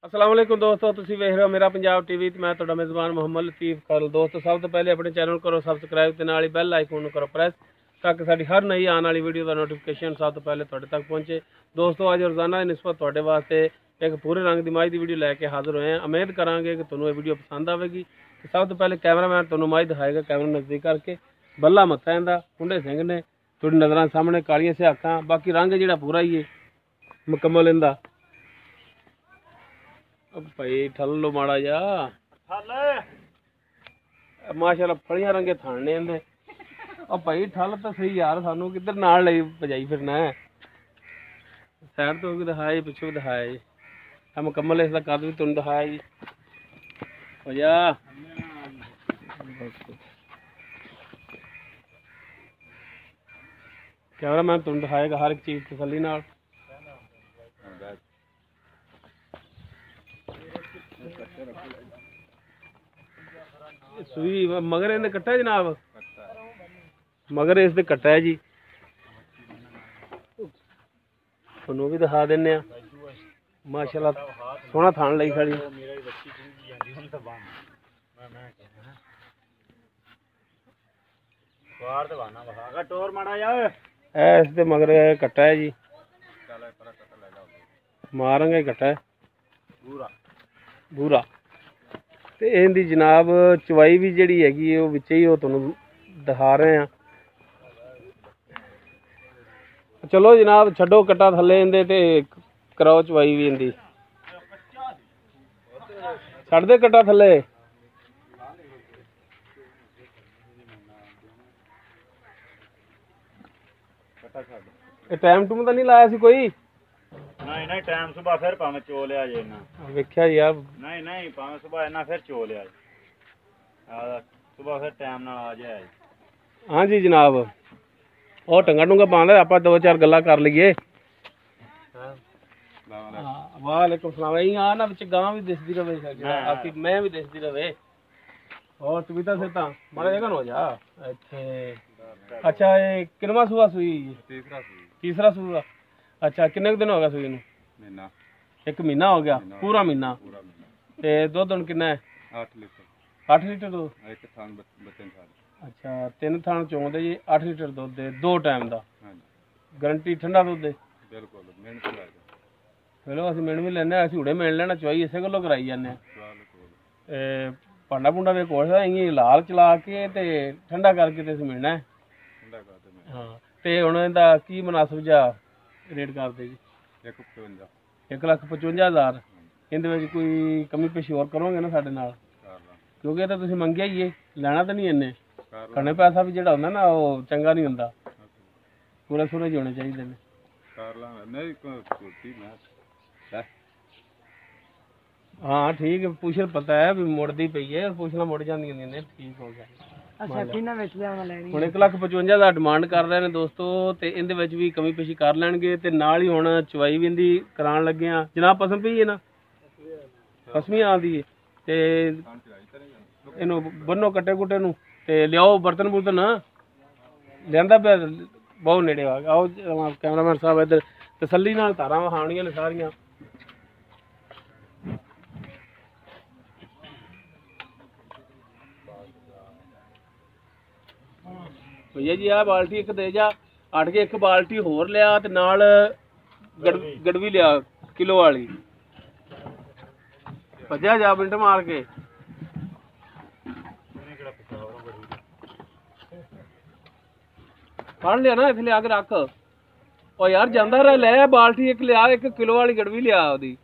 अस्सलाम वालेकुम दोस्तों, तुसीं वेख रहे हो मेरा पंजाब टीवी ते मैं तुहाडा मेज़बान मोहम्मद लतीफ़ खल। दोस्तों सब तो पहले अपने चैनल करो सबसक्राइब ते नाल बैल आइकन करो प्रेस ताकि साडी हर नई आने वाली वीडियो का नोटिफिकेशन सब तो पहले तुहाडे तक पहुंचे। दोस्तों अज रोज़ाना की निस्बत तुहाडे वास्ते एक पूरे रंग दी माई दी वीडियो लैके हाजिर होए हैं। उम्मीद करांगे कि तुहानूं ये वीडियो पसंद आवेगी। सब तो पहले कैमरामैन तुहानूं माई दिखाएगा, कैमरा नज़दीक करके बल्ला मत्था इंदा कुंडे सिंह ने तुहाडी नज़रां सामने कालियां सियाखां, बाकी रंग जिहड़ा पूरा ही है मुकम्मल इंदा। भाई ठल लो माड़ा जा माशाल्लाह फड़ियां रंगे थाने इंदे। भाई ठल तो सही यार, सानू किधर नाल ले भजाई फिरना है। साइड तो भी दिखाया जी, पिछू भी दिखाया जी, मुकम्मल इसका कद भी तुम दिखाया जी। भैया कैमरा मैन तुम दिखाएगा हर एक चीज़ तसल्ली नाल। सूई मगर इन्हें कट्टा है जनाब, मगर इस कट्टा है जी, थोनू भी दिखा देने माशाल्लाह सोहना थान लई खड़ी। इस मगर कट्टा है जी, मारंगे कट्टा है बूरा ते इहदी जनाब चवाई भी जिहड़ी हैगी वो विच ही तुहानूं दिखा रहे हैं। चलो जनाब छड्डो कट्टा थल्ले इंदे ते कराओ चवाई भी इंदी, छड्ड दे कट्टा थल्ले। टाइम टूम तो नहीं लाया सी कोई? नहीं नहीं टाइम सुबह फिर भावें चो लिया जे ना वेख्या यार, नहीं नहीं भावें सुबह इन्ना फिर चो लिया सुबह फिर टाइम नाल आ जाए। हाँ जी जनाब, और टंगा टूंगा पाँद आप दो चार गल्लां कर लीए। वालेकुम सलाम। आ ना विच गां भी दिसदी रहे, आपकी मैं भी दिसदी रहे। और सुविधा से ता मारा जगह हो जा इत्थे। अच्छा ये किनवा सूआ सूई? तीसरा सूआ। अच्छा किन्ने दिन हो गया सूई नूं? महीना, एक महीना हो गया, पूरा महीना। ते दुध हुण किन्ना है? 8 लीटर। 8 लीटर दूध? एक थान बच्चन सारे। अच्छा 3 थान चोंदे जी, 8 लीटर दुध दे 2 टाइम दा। हां जी गारंटी ठंडा दुध दे? बिल्कुल मिहनत ला दे। चलो असं मिल भी लेने, असं हुणे मिल लेना, चवाई इसे गल्लों कराई जाने। भांडा भूंडा भी कोल इं लाल चला के ते ठंडा करके ते असं मिलना है। ठंडा कर दे। हाँ ते हुण इहदा की मुनासिब जा रेट करदे जी? 155। 1,55,000। इहदे विच कोई कमी पेशी होर करोगे ना साडे नाल? क्योंकि ये तो तुसीं मंगिया ही है, लेना तो नहीं इन्ने। कन्ने पैसा भी जिहड़ा हुंदा ना वो चंगा नहीं हुंदा, पूरे सूरे च होने चाहिए ने। हाँ ठीक है, पूछल पता है भी मुड़दी पई है, पूछना मुड़ जांदियां ने। ठीक हो गया। अच्छा किन्ना विच लिआवां लैनी? हुण 1,55,000 डिमांड कर रहे हैं दोस्तों, ते इहदे विच भी कमी पेशी कर लैणगे ते नाल ही हुण चवाई भी इहदी कराउण लगे आ। जनाब पसंद पई है ना? पसमी आंदी है ते इहनूं बन्नो कट्टे कुट्टे नूं ते लियाओ बर्तन बुर्तन लिआंदा पिया बहुत नेड़े आ। आओ कैमरामैन साहब इधर तसल्ली नाल धारां वखाणियां ने सारियां। भैया जी आ बाल्टी एक दे जा, अट के एक बाल्टी होर लिया ते नाल गड़वी लिया किलो वाली। भज्या जा मिंट मार के। फड़ लिया ना, इत्थे लिया के रख। ओ यार जांदा रह ले बाल्टी एक लिया, 1 किलो वाली गड़वी लिया ओदी।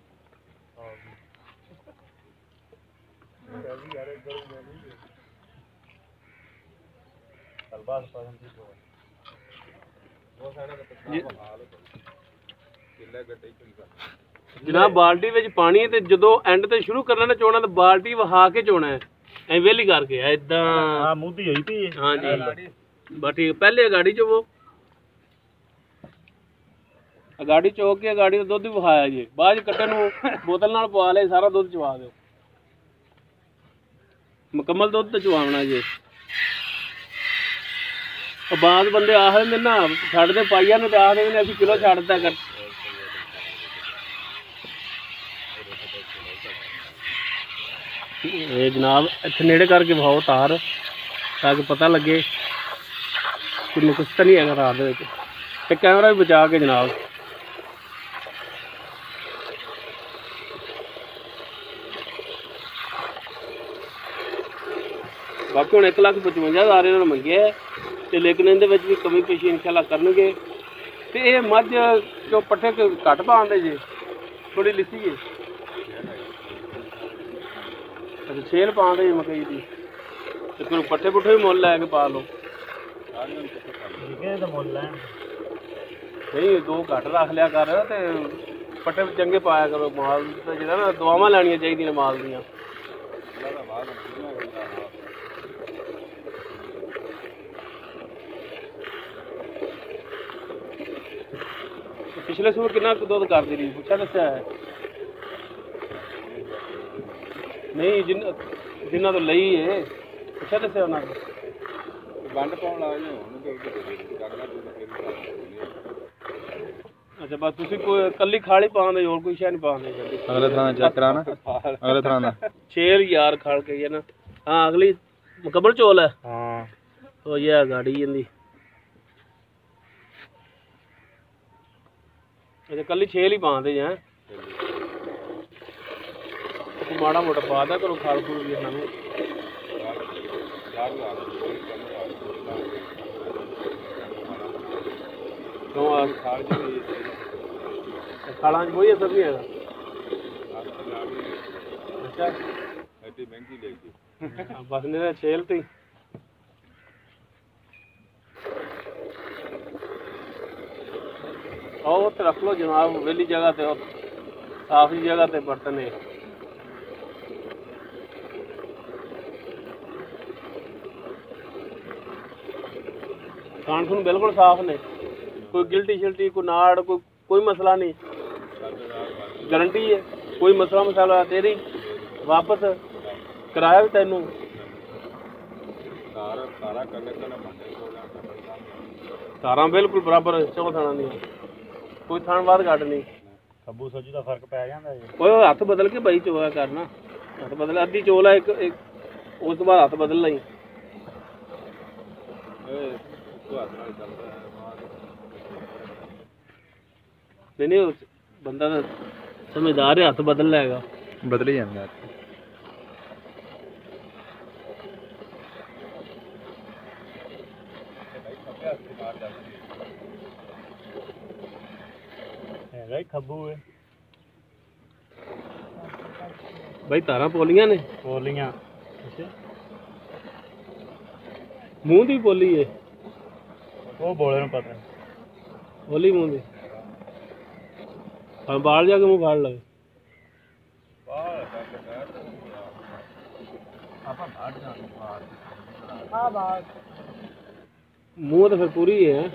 जनाब बाल्टी विच पानी ते जदों एंड ते शुरू करना ना चोना, तो बाल्टी वहा के चोना है, ऐ वेली करके इदां। हां मुद्दी होई पई है। हां जी बस ठीक। पहले गाड़ी चो गाड़ी चो के गाड़ी का दुध भी विखाया जी, बाद कट्टे नूं बोतल नाल पवा ले, सारा दुध चवा दो, मुकम्मल दुध तो चवाना जी। बाद बंदे आखदे ना छड्ड दे पाइया ने, आखदे ने असीं किलो छड्डदा कर। ਇਹ ਜਨਾਬ ਇੱਥੇ ਨੇੜੇ ਕਰਕੇ ਵਿਖਾਓ ਤਾਰ, ਤਾਂ ਕਿ ਪਤਾ ਲੱਗੇ ਕਿ ਨੁਕਸ ਤਾਂ ਨਹੀਂ ਹੈਗਾ ਰਾਤ ਦੇ ਵਿੱਚ। ਤੇ ਕੈਮਰਾ ਵੀ ਬਚਾ ਕੇ ਜਨਾਬ। ਬਾਕੀ ਹੁਣ 1,55,000 ਇਹਨਾਂ ਨੇ ਮੰਗਿਆ ਹੈ, ਤੇ ਲੇਕਿਨ ਇਹਦੇ ਵਿੱਚ ਵੀ ਕਮੀ ਪੇਸ਼ੀ ਇਨਸ਼ਾਅੱਲਾ ਕਰਨਗੇ। ਤੇ ਇਹ ਮੱਝ ਜੋ ਪੱਠੇ ਘੱਟ ਪਾਉਂਦੇ ਜੇ, ਥੋੜੀ ਲਿੱਸੀ ਹੈ। ਅੱਛਾ ਛੇਲ ਪਾਉਂਦੇ ਜੀ ਮਕਈ ਦੀ, ਤੇ ਫਿਰ ਪੱਠੇ ਪੁੱਠੇ ਵੀ ਮੁੱਲ ਲੈ ਕੇ ਪਾ ਲਓ। ਨਹੀਂ ਦੋ ਘੱਟ ਰੱਖ ਲਿਆ ਕਰ, ਤੇ ਪੱਠੇ ਚੰਗੇ ਪਾਇਆ ਕਰੋ। ਮਾਲ ਜਿਹੜਾ ਨਾ ਦੁਆਵਾਂ ਲੈਣੀਆਂ ਚਾਹੀਦੀਆਂ ਮਾਲ ਦੀਆਂ। ਪਿਛਲੇ ਸੂਰ ਕਿੰਨਾ ਕੁ ਦੁੱਧ ਕਰਦੀ ਰਹੀ, ਪੁੱਛਿਆ ਦੱਸਿਆ ਹੈ? ਨਹੀਂ ਜਿਨ੍ਹਾਂ ਤੋਂ ਲਈ ਹੈ ਪੁੱਛਿਆ ਦੱਸਿਆ ਉਹਨਾਂ ਨੂੰ? ਵੰਡ ਪਾਉਣ ਲੱਗ ਜਾਓ ਅੱਛਾ ਬਸ ਤੁਸੀਂ ਕੋਈ ਕੱਲੀ ਖਾਲੀ ਪਾਉਂਦੇ, ਹੋਰ ਕੋਈ ਸ਼ੈ ਨਹੀਂ ਪਾਉਂਦੇ? ਅਗਲੇ ਥਾਂ ਚੈੱਕ ਕਰਾਣਾ, ਅਗਲੇ ਥਾਂ ਦਾ 6,000 ਖਾਲ ਕੇ ਨਾ। ਹਾਂ ਅਗਲੀ ਮੁਕੰਮਲ ਚੋਲ ਹੈ। ਹਾਂ ਉਹ ਇਹ ਗਾੜੀ ਜਾਂਦੀ। ਅੱਛਾ ਕੱਲੀ 6 ਹੀ ਪਾਉਂਦੇ ਜਾਂ ਮਾੜਾ ਮੋਟਾ ਪਾ ਦਿਆ ਕਰੋ ਖਾਲ ਖੂਲ ਵੀ ਇਹਨਾਂ ਨੂੰ। ਖਾਲਾਂ 'ਚ ਕੋਈ ਅਸਰ ਨਹੀਂ ਹੈਗਾ। ਅੱਛਾ ਐਡੀ ਮਹਿੰਗੀ ਲੈ ਗਈ ਬਸ ਨੇ ਛੇਲ ਤੇ ਆਓ ਉੱਥੇ ਰੱਖ ਲਓ ਜਨਾਬ, ਵਿਹਲੀ ਜਗ੍ਹਾ ਤੇ, ਸਾਫ ਜੀ ਜਗ੍ਹਾ ਤੇ ਬਰਤਨ ਹੈ। ਖਾਣ ਖੂਨ ਬਿਲਕੁਲ ਸਾਫ ਨੇ, ਕੋਈ ਗਿਲਟੀ ਸ਼ਿਲਟੀ, ਕੋਈ ਨਾੜ, ਕੋਈ ਮਸਲਾ ਨਹੀਂ। ਗਰੰਟੀ ਹੈ, ਕੋਈ ਮਸਲਾ ਮਸਾਲਾ ਤੇਰੀ ਵਾਪਸ, ਕਿਰਾਇਆ ਵੀ ਤੈਨੂੰ। ਤਾਰਾਂ ਬਿਲਕੁਲ ਬਰਾਬਰ ਚੌਂ ਥਾਣਾ ਦੀਆਂ, ਕੋਈ ਥਾਣ ਬਾਅਦ ਘੱਟ ਨਹੀਂ। ਖੱਬੂ ਸੱਜੂ ਦਾ ਫਰਕ ਪੈ ਜਾਂਦਾ ਜੀ। ਉਹ ਹੱਥ ਬਦਲ ਕੇ ਬਾਈ ਚੋਆ ਕਰਨਾ, ਹੱਥ ਬਦਲ, ਅੱਧੀ ਚੋਲ ਹੈ ਇੱਕ, ਉਸ ਤੋਂ ਬਾਅਦ ਹੱਥ ਬਦਲ ਲਈ। ਨਹੀਂ ਬੰਦਾ ਤਾਂ ਸਮਝਦਾਰ ਹੈ, ਹੱਥ ਬਦਲ ਲੈਗਾ, ਬਦਲ ਹੀ ਜਾਂਦਾ। ਹੈਗਾ ਹੀ ਖੱਬੂ ਹੈ ਬਾਈ। ਤਾਰਾਂ ਪੋਲੀਆਂ ਨੇ, ਪੋਲੀਆਂ ਮੂੰਹ ਦੀ ਪੋਲੀ ਹੈ, ਉਹ ਬੋਲੇ ਨੂੰ ਪਤਾ ਪੋਲੀ ਮੂੰਹ ਦੀ। ਬਾਲ ਜਾ ਕੇ ਮੂੰਹ ਫੜ ਲਵੇ। ਮੂੰਹ ਤਾਂ ਫਿਰ ਪੂਰੀ ਹੈ।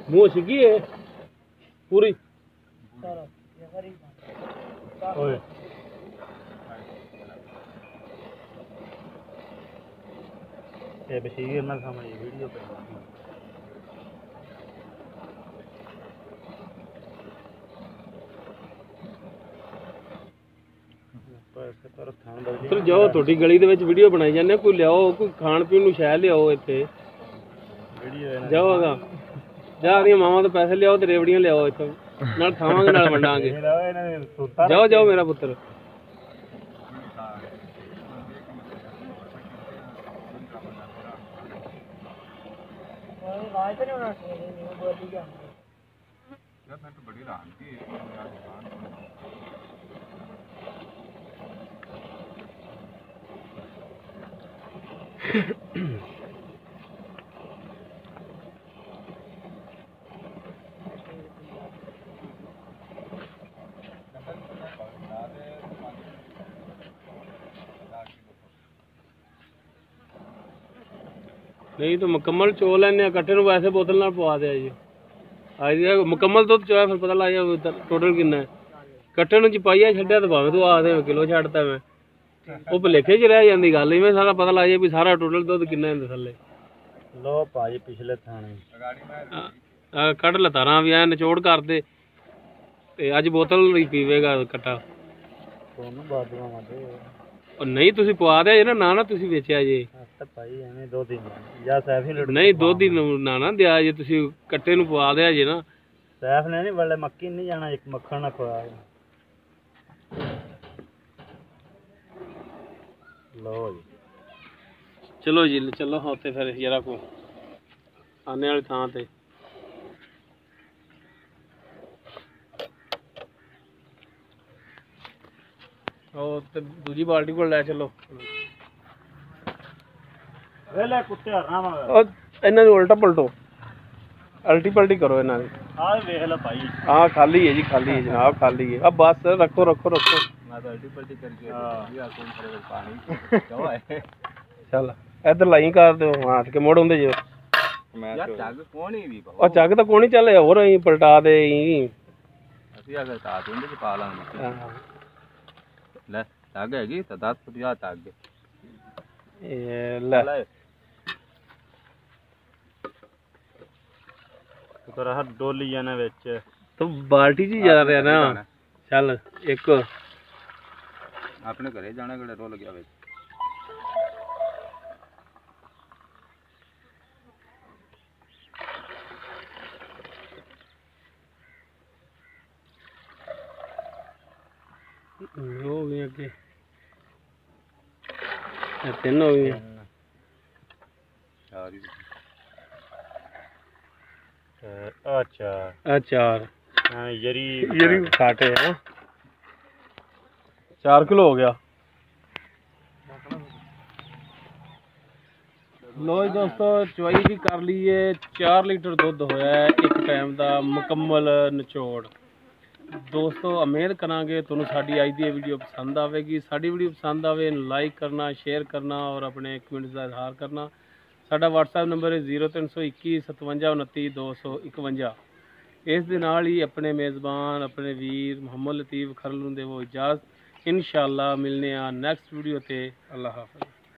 ਮੂੰਹ ਸਿੱਗੀ ਹੈ ਪੂਰੀ। ਓਏ ਇਹ ਬਸ਼ੀਰ ਨਾਲ ਸਮਝ ਵੀਡੀਓ ਪੈ ਫਿਰ ਜਾਓ, ਤੁਹਾਡੀ ਗਲੀ ਦੇ ਵਿੱਚ ਵੀਡੀਓ ਬਣਾਈ ਜਾਂਦੇ, ਕੋਈ ਲਿਆਓ, ਕੋਈ ਖਾਣ ਪੀਣ ਨੂੰ ਸ਼ੈ ਲਿਆਓ ਇੱਥੇ। ਜਾਓਗਾ ਜਾ ਰਹੀਆਂ ਮਾਵਾਂ ਤੋਂ ਪੈਸੇ ਲਿਆਓ ਤੇ ਰੇਵੜੀਆਂ ਲਿਆਓ ਇੱਥੋਂ, ਨਾਲ ਖਾਵਾਂਗੇ ਨਾਲ ਵੰਡਾਂਗੇ। ਜਾਓ ਜਾਓ ਮੇਰਾ ਪੁੱਤਰ। नहीं तो मुकम्मल चो लेने कट्टे वैसे बोतल ना पवा दिया जी। आज मुकम्मल दुध चोया फिर पता लग जाए टोटल किन्ना है। कट्टे च पाइया छड्डिया तो भावें तू आखदे किलो छड्डता मैं, वो भुलेखे च रह जांदी गल, इवें सारा पता लग जाए भी सारा टोटल दुध किन्ना है थल्ले। लो भाजी पिछले थाने ਕੱਢ ਲਤਾਰਾਂ ਵੀ ਐ ਨਿਚੋੜ ਕਰ ਦੇ ਤੇ ਅੱਜ ਬੋਤਲ ਹੀ ਪੀਵੇਗਾ ਕੱਟਾ। ਉਹ ਨਹੀਂ ਤੁਸੀਂ ਪਵਾ ਦਿਆ ਜੇ ਨਾ ਤੁਸੀਂ ਵੇਚਿਆ ਜੇ ਨਹੀਂ ਦੁੱਧ ਹੀ ਨਾ ਦਿਆ ਜੇ ਤੁਸੀਂ ਕੱਟੇ ਨੂੰ ਪਵਾ ਦਿਆ ਜੇ ਨਾ ਸੈਫ ਨੇ ਨਹੀਂ ਬੜੇ ਮੱਕੀ ਨਹੀਂ ਜਾਣਾ ਇੱਕ ਮੱਖਣ ਨਾ ਖਵਾ ਲਓ ਜੀ ਚਲੋ ਜੀ ਚਲੋ ਉੱਥੇ ਫਿਰ ਜਰਾ ਕੋ ਆਨੇ ਵਾਲੀ ਥਾਂ ਤੇ ਉਹ ਤੇ ਦੂਜੀ ਬਾਲਟੀ ਕੋਲ ਲੈ ਚੱਲੋ। ਵੇਲੇ ਕੁੱਤੇ ਹਰਨਾ ਵਾ ਉਹ ਇਹਨਾਂ ਨੂੰ ਉਲਟਾ ਪਲਟੋ ਅਲਟੀ ਪਲਟੀ ਕਰੋ ਇਹਨਾਂ ਦੀ। ਆਹ ਵੇਖ ਲੈ ਭਾਈ ਹਾਂ ਖਾਲੀ ਹੈ ਜੀ ਖਾਲੀ ਹੈ ਜਨਾਬ ਖਾਲੀ ਹੈ। ਆ ਬਸ ਰੱਖੋ ਰੱਖੋ ਰੱਖੋ ਮੈਂ ਤਾਂ ਅਲਟੀ ਪਲਟੀ ਕਰਕੇ ਆ ਕੋਣ ਖੜੇ ਪਾਣੀ ਕਿਉਂ ਹੈ ਚੱਲ ਇੱਧਰ ਲਾਈ ਕਰ ਦਿਓ ਹੱਥ ਕੇ ਮੋੜ ਹੁੰਦੇ ਜੇ ਮੈਂ ਯਾਰ ਚੱਗ ਕੋਣੀ ਵੀ ਉਹ ਚੱਗ ਤਾਂ ਕੋਣੀ ਚੱਲੇ ਹੋਰ ਅਸੀਂ ਪਲਟਾ ਦੇ ਅਸੀਂ ਅਗਰ ਤਾਂ ਉਹਦੇ ਚ ਪਾ ਲਾਂਗੇ ਲੈ ਚੱਗ ਹੈਗੀ ਤਾਂ 10-50 ਚੱਗ ਇਹ ਲੈ ਤੇਰਾ ਹੱਥ ਡੋਲੀ ਜਾਣਾ ਵਿੱਚ ਤੂੰ ਬਾਲਟੀ 'ਚ ਹੀ ਜਾ ਰਿਹਾ ਨਾ। ਚੱਲ ਇੱਕ ਆਪਣੇ ਘਰੇ ਜਾਣਾ ਕਿਹੜਾ ਰੋਲ ਗਿਆ ਵਿੱਚ ਹੋ ਗਈ ਅੱਗੇ ਤਿੰਨ ਹੋ ਗਈਆਂ ਅੱਛਾ ਆ ਚਾਰ ਯਰੀ ਖਾਟੇ ਹੈ 4 ਕਿਲੋ ਹੋ ਗਿਆ। ਲੋ ਜੀ ਦੋਸਤੋ ਚਵਾਈ ਵੀ ਕਰ ਲਈਏ 4 ਲੀਟਰ ਦੁੱਧ ਹੋਇਆ ਇੱਕ ਟਾਈਮ ਦਾ ਮੁਕੰਮਲ ਨਿਚੋੜ। ਦੋਸਤੋ ਉਮੀਦ ਕਰਾਂਗੇ ਤੁਹਾਨੂੰ ਸਾਡੀ ਅੱਜ ਦੀ ਵੀਡੀਓ ਪਸੰਦ ਆਵੇਗੀ। ਸਾਡੀ ਵੀਡੀਓ ਪਸੰਦ ਆਵੇ ਲਾਈਕ ਕਰਨਾ ਸ਼ੇਅਰ ਕਰਨਾ ਔਰ ਆਪਣੇ ਕਮੈਂਟਸ ਦਾ ਇਜ਼ਹਾਰ ਕਰਨਾ। ਸਾਡਾ WhatsApp ਨੰਬਰ ਹੈ 0321 57 29 251। ਇਸ ਦੇ ਨਾਲ ਹੀ ਆਪਣੇ ਮੇਜ਼ਬਾਨ ਆਪਣੇ ਵੀਰ ਮੁਹੰਮਦ ਲਤੀਫ ਖਰਲ ਨੂੰ ਦੇਵੋ ਇਜਾਜ਼ਤ। इंशाअल्लाह मिलने नैक्सट वीडियो ते। अल्लाह हाफ़िज़।